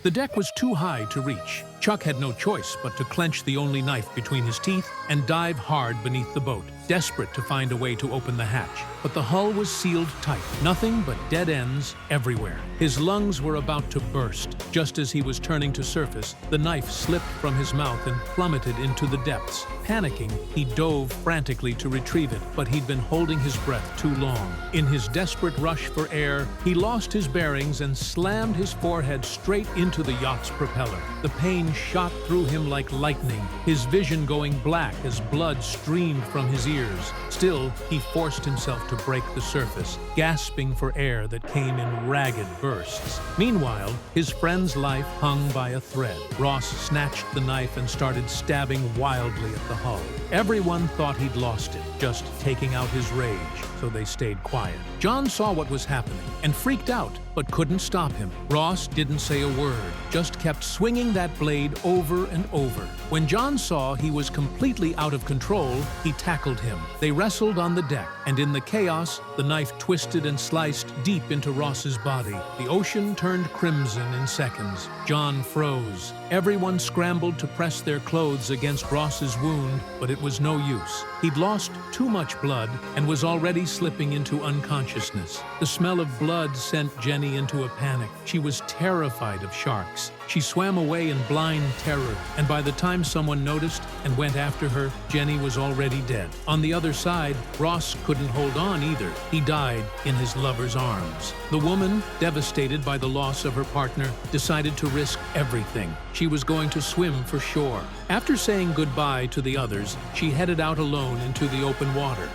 The deck was too high to reach. Chuck had no choice but to clench the only knife between his teeth and dive hard beneath the boat, desperate to find a way to open the hatch. But the hull was sealed tight, nothing but dead ends everywhere. His lungs were about to burst. Just as he was turning to surface, the knife slipped from his mouth and plummeted into the depths. Panicking, he dove frantically to retrieve it, but he'd been holding his breath too long. In his desperate rush for air, he lost his bearings and slammed his forehead straight into the yacht's propeller. The pain shot through him like lightning, his vision going black as blood streamed from his ears. Still, he forced himself to break the surface, gasping for air that came in ragged bursts. Meanwhile, his friend's life hung by a thread. Ross snatched the knife and started stabbing wildly at the hull. Everyone thought he'd lost it, just taking out his rage, so they stayed quiet. John saw what was happening and freaked out, but couldn't stop him. Ross didn't say a word, just kept swinging that blade over and over. When John saw he was completely out of control, he tackled him. They wrestled on the deck, and in the chaos, the knife twisted and sliced deep into Ross's body. The ocean turned crimson in seconds. John froze. Everyone scrambled to press their clothes against Ross's wound, but it was no use. He'd lost too much blood and was already slipping into unconsciousness. The smell of blood sent Jenny into a panic. She was terrified of sharks. She swam away in blind terror, and by the time someone noticed and went after her, Jenny was already dead. On the other side, Ross couldn't hold on either. He died in his lover's arms. The woman, devastated by the loss of her partner, decided to risk everything. She was going to swim for shore. After saying goodbye to the others, she headed out alone into the open water.